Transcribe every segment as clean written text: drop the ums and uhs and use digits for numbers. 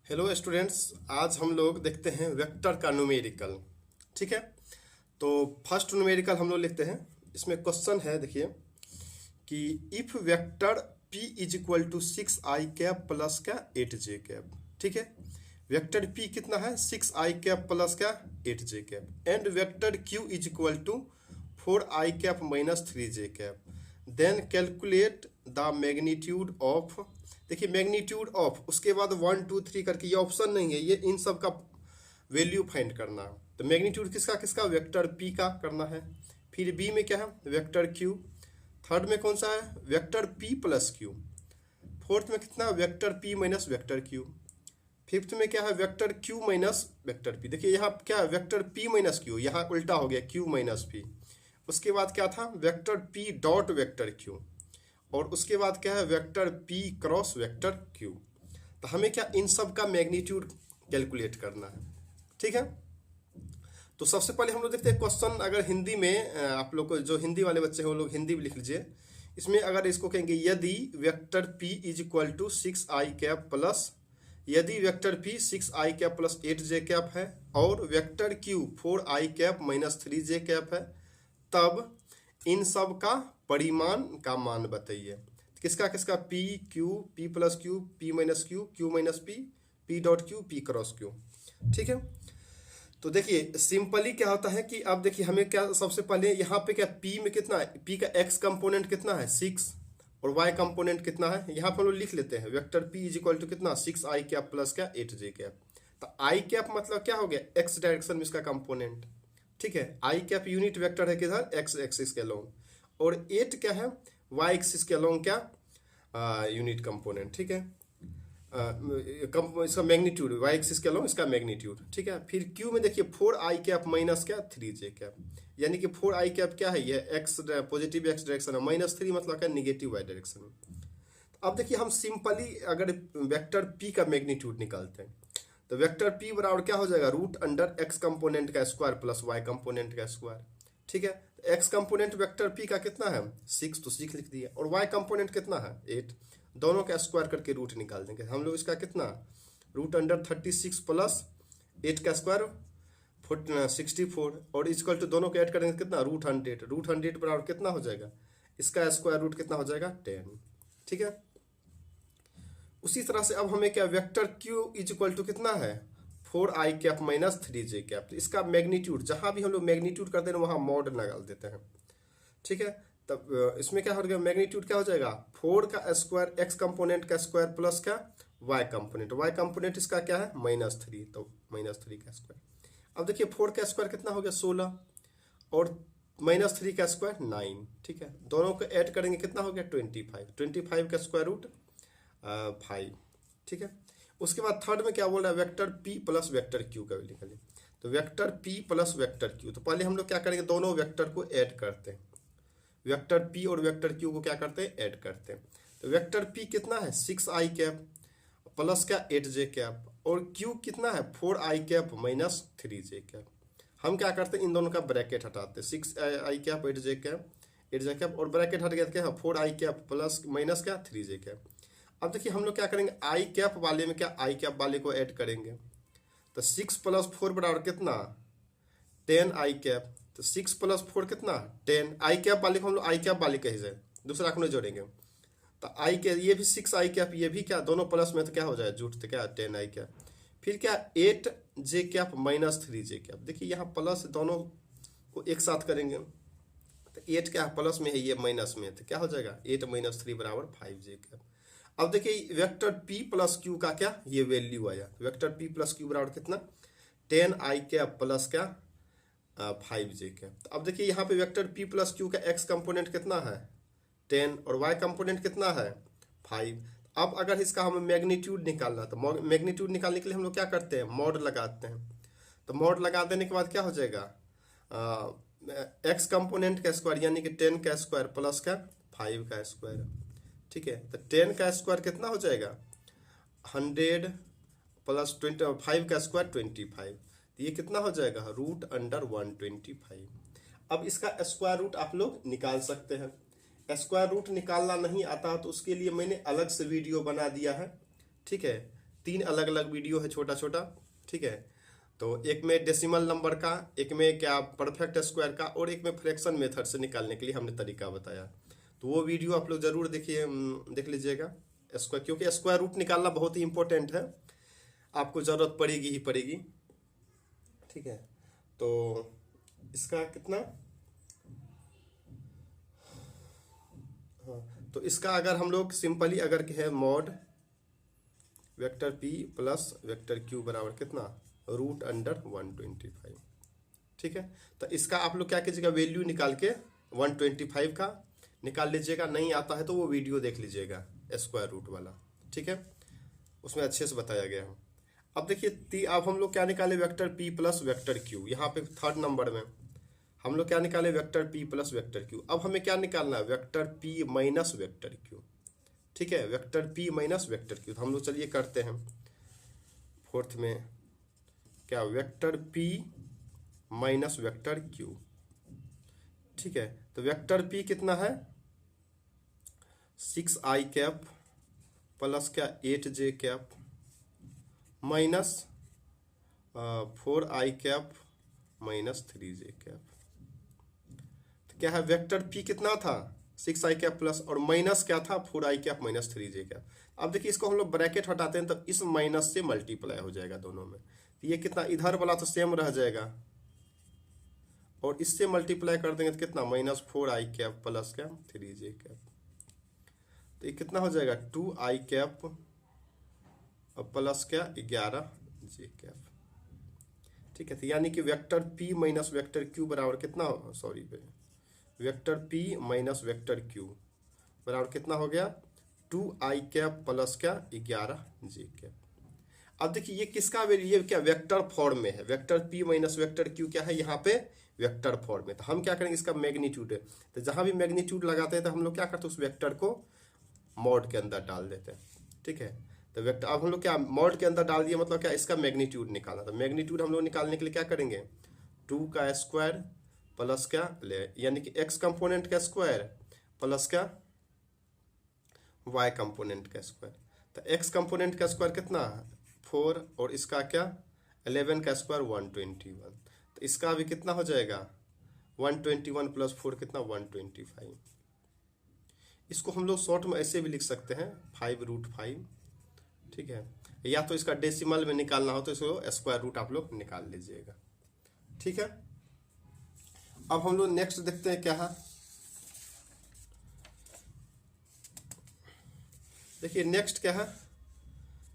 Hello students, आज हम लोग देखते हैं वेक्टर का न्यूमेरिकल। ठीक है, तो फर्स्ट न्यूमेरिकल हम लोग लिखते हैं। इसमें क्वेश्चन है, देखिए कि if vector p is equal to 6i cap plus का 8j कैप। ठीक है, वेक्टर p कितना है 6i कैप प्लस का 8j cap and vector q is equal to 4i cap minus 3j cap. Then calculate the magnitude of. देखिए magnitude of, उसके बाद 1 2 3 करके, ये ऑप्शन नहीं है, ये इन सब का वैल्यू फाइंड करना है। तो मैग्नीट्यूड किसका किसका, वेक्टर p का करना है। फिर b में क्या है, वेक्टर q। थर्ड में कौन सा है, vector p plus q। Fourth में कितना, vector p minus vector q। Fifth में क्या है, vector q minus vector p। देखिए यहाँ क्या है, वेक्टर p माइनस q, यहाँ उल्टा हो गया q माइनस p। उसके बाद क्या था, vector p dot vector q। और उसके बाद क्या है, vector p cross vector q। तो हमें क्या, इन सब का मैग्नीट्यूड कैलकुलेट करना है। ठीक है, तो सबसे पहले हम लोग देखते हैं क्वेश्चन। अगर हिंदी में आप लोग को, जो हिंदी वाले बच्चे हैं वो लोग हिंदी में लिख लीजिए। इसमें अगर इसको कहेंगे, यदि vector p is equal to 6i cap plus, यदि vector p 6i cap plus 8j cap है और vector q 4i cap minus 3j cap है, तब इन सब का परिमाण का मान बताइए। किसका किसका, p q, p plus q, p minus q, q minus p, p dot q, p cross q। ठीक है, तो देखिए सिंपली क्या होता है कि अब देखिए हमें क्या, सबसे पहले यहाँ पे क्या, p में कितना है, p का x कंपोनेंट कितना है 6 और y कंपोनेंट कितना है, यहाँ पर हम लोग लिख लेते हैं। Vector p is equal to कितना, 6i कैप प्लस का 8j कैप। तो i कैप मतलब क्या हो गया, x डायरेक्शन में इसका कंपोनेंट। ठीक है, i कैप यूनिट वेक्टर है किधर, x एक्सिस के अलोंग, और 8 क्या है, y एक्सिस के अलोंग क्या, यूनिट कंपोनेंट। ठीक है, इसका मैग्नीट्यूड y एक्सिस के अलोंग इसका मैग्नीट्यूड। ठीक है, फिर q में देखिए 4i कैप माइनस क्या 3j कैप, यानी कि 4i कैप क्या है, ये x पॉजिटिव x डायरेक्शन है, माइनस 3 मतलब क्या, निगेटिव y डायरेक्शन में। अब देखिए हम सिंपली अगर वेक्टर p का मैग्नीट्यूड निकालते हैं, तो वेक्टर p बराबर क्या हो जाएगा, रूट अंडर x कंपोनेंट का स्क्वायर प्लस y कंपोनेंट का स्क्वायर। ठीक है, x कंपोनेंट वेक्टर p का कितना है 6, तो 6 लिख दिया, और y कंपोनेंट कितना है 8। दोनों का स्क्वायर करके रूट निकाल देंगे हम लोग। इसका कितना, रूट अंडर 36 प्लस 8 का स्क्वायर 64, और इक्वल टू दोनों को ऐड करेंगे कितना, रूट 100। रूट 100 बराबर कितना हो जाएगा, इसका स्क्वायर रूट कितना हो जाएगा 10। ठीक है, उसी तरह से अब हमें क्या, vector q is equal to कितना है 4i cap minus 3j cap. तो इसका मैग्नीट्यूड, जहां भी हम लोग मैग्नीट्यूड करते हैं वहां मॉड लगा देते हैं। ठीक है, तब इसमें क्या हो गया, मैग्नीट्यूड क्या हो जाएगा, 4 का स्क्वायर x कंपोनेंट का स्क्वायर प्लस का y कंपोनेंट। y कंपोनेंट इसका क्या है -3, तो -3 का स्क्वायर। अब देखिए 4 का स्क्वायर कितना हो गया 16, और -3 का स्क्वायर 9। ठीक है, दोनों को ऐड करेंगे कितना हो गया 25 का स्क्वायर रूट 5। ठीक है, उसके बाद थर्ड में क्या बोल रहा है, vector p plus vector q का वैल्यू निकालिए। तो vector p plus vector q, तो पहले हम लोग क्या करेंगे, दोनों वेक्टर को ऐड करते हैं। वेक्टर p और वेक्टर q को क्या करते हैं, ऐड करते हैं। तो वेक्टर p कितना है 6i कैप प्लस का 8j कैप, और q कितना है 4i cap minus 3j cap. हम क्या करते हैं, इन दोनों का ब्रैकेट हटाते हैं, 6i कैप 8j कैप, और ब्रैकेट हट गया क्या, 4i कैप प्लस माइनस क्या 3j कैप। अब देखिए हम लोग क्या करेंगे, आई कैप वाले में क्या, आई कैप वाले को ऐड करेंगे। तो 6 प्लस 4 बराबर कितना 10i कैप। तो 6 प्लस 4 कितना 10, आई कैप वाले को हम लोग आई कैप वाले कहे जाए, दूसरा को नहीं जोड़ेंगे। तो आई के ये भी 6i कैप, ये भी क्या, दोनों प्लस में तो क्या हो जाए जुट, तो क्या 10i कैप। फिर क्या 8j cap minus 3j cap. देखिए यहाँ प्लस दोनों को एक साथ करेंगे, तो 8 क्या प्लस में है, ये माइनस में है, तो क्या हो जाएगा 8 माइनस 3 बराबर 5j कैप। अब देखिए वेक्टर p प्लस q का क्या, ये वैल्यू आया। वेक्टर p प्लस q बराबर कितना 10i कैप प्लस क्या 5j कैप। अब देखिए यहाँ पे वेक्टर p प्लस q का x कंपोनेंट कितना है 10 और y कंपोनेंट कितना है 5। अब अगर इसका हमें मैग्नीट्यूड निकालना, तो मैग्नीट्यूड निकालने के लिए हम लोग क्या करते हैं, मॉड लगाते हैं। तो मॉड लगा देने के बाद क्या हो जाएगा, x कंपोनेंट का स्क्वायर यानी कि 10 का स्क्वायर प्लस का 5 का स्क्वायर। ठीक है, तो 10 का स्क्वायर कितना हो जाएगा 100 प्लस 5 का स्क्वायर 25, तो ये कितना हो जाएगा रूट अंडर 125। अब इसका स्क्वायर रूट आप लोग निकाल सकते हैं। स्क्वायर रूट निकालना नहीं आता तो उसके लिए मैंने अलग से वीडियो बना दिया है। ठीक है, 3 अलग अलग वीडियो है छोटा छोटा, ठीक है। तो एक में डेसिमल नंबर का, एक में क्या परफेक्ट स्क्वायर का, और एक में फ्रैक्शन मेथड से निकालने के लिए हमने तरीका बताया। तो वो वीडियो आप लोग जरूर देखिए, देख लीजिएगा स्क्वायर, क्योंकि स्क्वायर रूट निकालना बहुत ही इंपॉर्टेंट है, आपको ज़रूरत पड़ेगी ही पड़ेगी, ठीक है। तो इसका कितना, हाँ, तो इसका अगर हम लोग सिंपली अगर कहें mod vector p plus vector q बराबर कितना, रूट अंडर 125, ठीक है। तो इसका आप लोग क्या कीजिएगा, वैल्यू निकाल के 125 का निकाल लीजिएगा। नहीं आता है तो वो वीडियो देख लीजिएगा स्क्वायर रूट वाला, ठीक है, उसमें अच्छे से बताया गया है। अब देखिए अब हम लोग क्या निकाले, vector p plus vector q, यहाँ पे 3rd नंबर में हम लोग क्या निकाले, vector p plus vector q। अब हमें क्या निकालना है, vector p minus vector q, ठीक है, vector p minus vector q। तो हम लोग चलिए करते हैं 4th में, क्या vector p minus vector q, ठीक है। तो वेक्टर p कितना है, 6i कैप प्लस क्या 8j cap minus 4i cap minus 3j cap. तो क्या है, वेक्टर p कितना था 6i कैप प्लस, और माइनस क्या था 4i cap minus 3j cap. अब देखिए इसको हम लोग ब्रैकेट हटाते हैं तब इस माइनस से मल्टीप्लाई हो जाएगा दोनों में, तो ये कितना, इधर वाला तो सेम रह जाएगा, और इससे मल्टीप्लाई कर देंगे तो कितना, माइनस 4i कैप प्लस क्या 3j कैप। तो ये कितना हो जाएगा, 2i कैप और प्लस क्या 11j कैप, ठीक है। तो यानी कि vector p minus vector q बराबर कितना, sorry vector p minus vector q बराबर कितना हो गया, 2i कैप प्लस क्या 11j कैप। अब देखिए ये किसका, ये क्या वेक्टर फॉर्म में है, vector p minus vector q क्या है, यहाँ पे वेक्टर फॉर्म में। तो हम क्या करेंगे, इसका मैग्नीट्यूड है, तो जहां भी मैग्नीट्यूड लगाते हैं तो हम लोग क्या करते हैं, उस वेक्टर को मॉड के अंदर डाल देते हैं, ठीक है। तो वेक्टर अब हम लोग क्या मॉड के अंदर डाल दिए, मतलब क्या इसका मैग्नीट्यूड निकालना। तो मैग्नीट्यूड हम लोग निकालने के लिए क्या करेंगे, 2 का स्क्वायर प्लस क्या यानी कि x कंपोनेंट का स्क्वायर प्लस क्या y कंपोनेंट का स्क्वायर। तो x कंपोनेंट का स्क्वायर कितना 4, और इसका क्या 11 का स्क्वायर 121। तो इसका भी कितना हो जाएगा 121 प्लस 4 कितना 125। इसको हम लोग शॉर्ट में ऐसे भी लिख सकते हैं 5√5, ठीक है। या तो इसका डेसिमल में निकालना हो तो इसको स्क्वायर रूट आप लोग निकाल लीजिएगा, ठीक है। अब हम लोग नेक्स्ट देखते हैं क्या है, देखिए नेक्स्ट क्या है,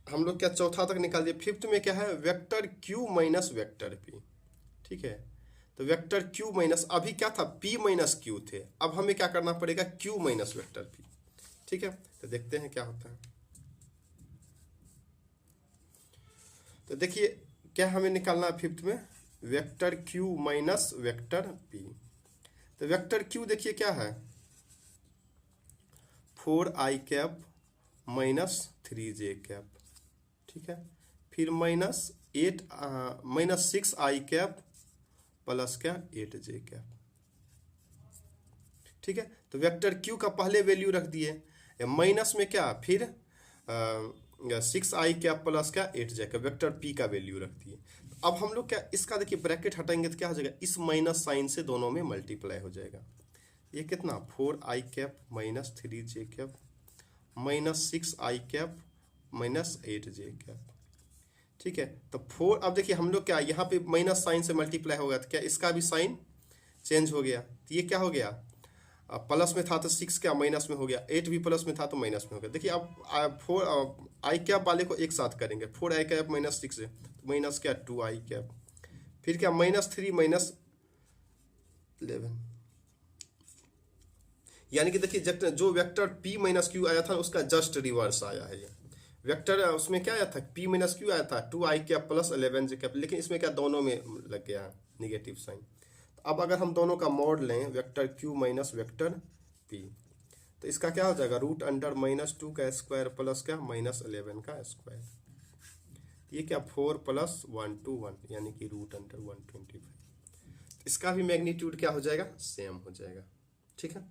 हम लोग क्या चौथा तक निकाल दिए। 5th में क्या है, vector q minus vector p, ठीक है। तो वेक्टर q माइनस, अभी क्या था p माइनस q थे, अब हमें क्या करना पड़ेगा q माइनस वेक्टर p, ठीक है। तो देखते हैं क्या होता है। तो देखिए क्या हमें निकालना है 5th में, vector q minus vector p। तो वेक्टर q देखिए क्या है 4i cap minus 3j cap, ठीक है। फिर माइनस 6i कैप प्लस क्या 8j कैप, ठीक है। तो वेक्टर q का पहले वैल्यू रख दिए, माइनस में क्या फिर 6i कैप प्लस क्या 8j कैप, वेक्टर p का वैल्यू रख दिए। अब हम लोग क्या इसका देखिए ब्रैकेट हटाएंगे तो क्या हो जाएगा, इस माइनस साइन से दोनों में मल्टीप्लाई हो जाएगा। ये कितना 4i cap minus 3j cap minus 6i cap minus 8j cap, ठीक है। तो 4, अब देखिए हम लोग क्या यहाँ पे माइनस साइन से मल्टीप्लाई होगा तो क्या इसका भी साइन चेंज हो गया, तो ये क्या हो गया प्लस में था तो 6 क्या माइनस में हो गया, 8 भी प्लस में था तो माइनस में हो गया। देखिए अब 4i कैप वाले को एक साथ करेंगे, 4i कैप माइनस 6 है तो माइनस क्या 2i कैप, फिर क्या माइनस 3 माइनस 11, यानी कि देखिए जो वेक्टर p माइनस क्यू आया था उसका जस्ट रिवर्स आया है। ये वेक्टर उसमें क्या आया था p माइनस क्यू आया था 2i cap plus 11j cap, लेकिन इसमें क्या दोनों में लग गया है निगेटिव साइन। अब अगर हम दोनों का मॉड लें vector q minus vector p, तो इसका क्या हो जाएगा रूट अंडर माइनस 2 का स्क्वायर प्लस क्या माइनस 11 का स्क्वायर, ये क्या 4 प्लस 121 यानी कि रूट अंडर 125। इसका भी मैग्नीट्यूड क्या हो जाएगा सेम हो जाएगा, ठीक है।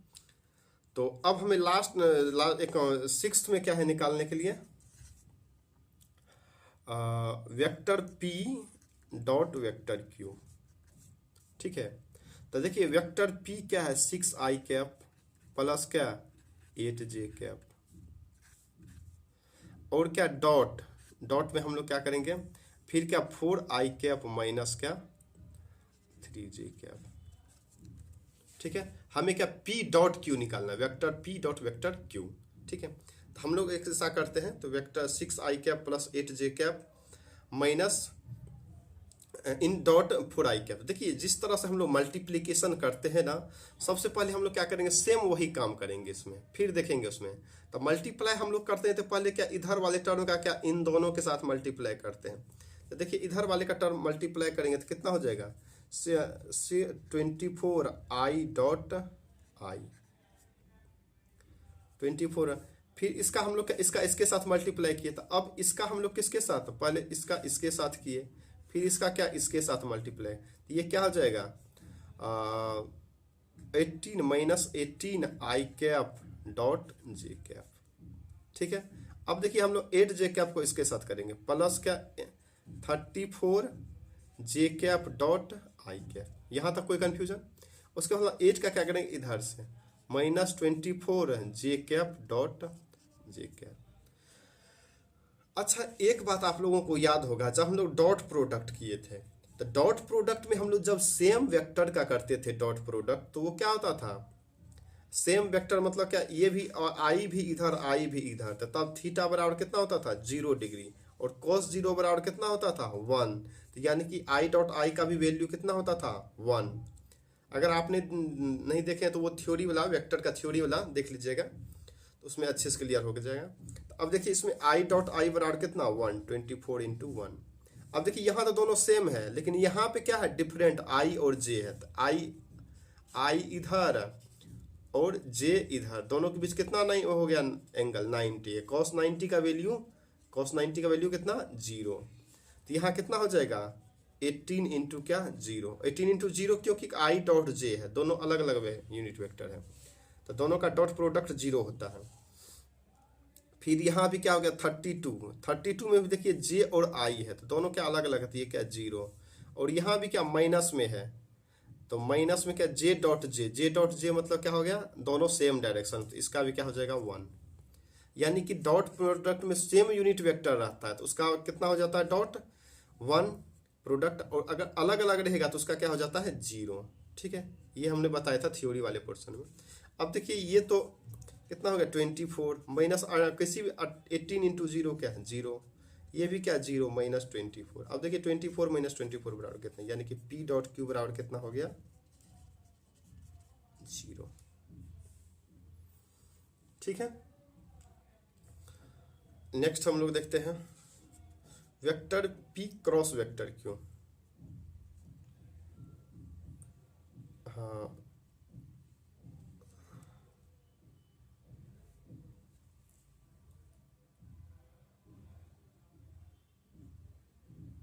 तो अब हमें लास्ट एक 6th में क्या है निकालने के लिए, vector P dot vector Q. ठीक है, तो देखिए वेक्टर पी क्या है 6i कैप प्लस क्या 8j कैप, और क्या डॉट, डॉट में हम लोग क्या करेंगे फिर क्या 4i कैप माइनस क्या 3j कैप। ठीक है, हमें क्या p डॉट क्यू निकालना है, vector p dot vector Q. ठीक है, तो हम लोग एक ऐसा करते हैं, तो vector 6i cap plus 8j cap minus in dot 4i cap. देखिए जिस तरह से हम लोग मल्टीप्लीकेशन करते हैं ना, सबसे पहले हम लोग क्या करेंगे सेम वही काम करेंगे इसमें, फिर देखेंगे उसमें। तो मल्टीप्लाई हम लोग करते हैं तो पहले क्या इधर वाले टर्म का क्या इन दोनों के साथ मल्टीप्लाई करते हैं। तो देखिए इधर वाले का टर्म मल्टीप्लाई करेंगे तो कितना हो जाएगा से 24i डॉट आई 24। फिर इसका हम लोग इसका इसके साथ मल्टीप्लाई किए, तो अब इसका हम लोग किसके साथ, पहले इसका इसके साथ किए, फिर इसका क्या इसके साथ मल्टीप्लाई, तो ये क्या हो जाएगा 18 minus 18i cap dot J cap. ठीक है, अब देखिए हम लोग 8j कैप को इसके साथ करेंगे प्लस क्या 34j cap dot I cap. यहाँ तक कोई कंफ्यूजन? उसके बाद 8 का क्या करेंगे इधर से minus 24j cap dot J cap. अच्छा एक बात आप लोगों को याद होगा, जब हम लोग डॉट प्रोडक्ट किए थे, तो डॉट प्रोडक्ट में हम लोग जब सेम वेक्टर का करते थे डॉट प्रोडक्ट, तो वो क्या होता था सेम वेक्टर मतलब क्या ये भी और आई भी इधर आई भी इधर, तो तब थीटा बराबर कितना होता था 0 डिग्री, और cos 0 बराबर कितना होता था 1। तो यानी कि आई डॉट आई का भी वैल्यू कितना होता था 1। अगर आपने नहीं देखे तो वो थ्योरी वाला वेक्टर का थ्योरी वाला देख लीजिएगा, तो उसमें अच्छे से क्लियर हो जाएगा। अब देखिए इसमें आई डॉट आई बराबर कितना 1 24 इंटू 1। अब देखिए यहाँ तो दोनों सेम है, लेकिन यहाँ पे क्या है डिफरेंट आई और जे है, तो आई इधर और जे इधर, दोनों के बीच कितना नहीं हो गया एंगल 90 है। cos 90 का वैल्यू कितना 0, तो यहाँ कितना हो जाएगा 18 इंटू क्या 0, 18 इंटू 0 क्योंकि आई डॉट जे है, दोनों अलग अलग यूनिट वेक्टर है, तो दोनों का डॉट प्रोडक्ट 0 होता है। फिर यहाँ भी क्या हो गया 32 में भी देखिए जे और आई है, तो दोनों क्या अलग अलग है, तो ये क्या 0, और यहाँ भी क्या माइनस में है, तो माइनस में क्या जे डॉट जे मतलब क्या हो गया दोनों सेम डायरेक्शन, तो इसका भी क्या हो जाएगा 1। यानी कि डॉट प्रोडक्ट में सेम यूनिट वेक्टर रहता है, तो उसका कितना हो जाता है डॉट 1 प्रोडक्ट, और अगर अलग अलग रहेगा तो उसका क्या हो जाता है 0। ठीक है, ये हमने बताया था थ्योरी वाले पोर्शन में। अब देखिए ये तो कितना हो गया 24 माइनस किसी भी 18 इंटू 0 क्या है 0, ये भी क्या 0 माइनस 24। अब देखिए 24 माइनस 24 बराबर कितना, यानी कि p डॉट क्यू बराबर कितना हो गया 0। ठीक है, नेक्स्ट हम लोग देखते हैं vector p cross vector Q. हाँ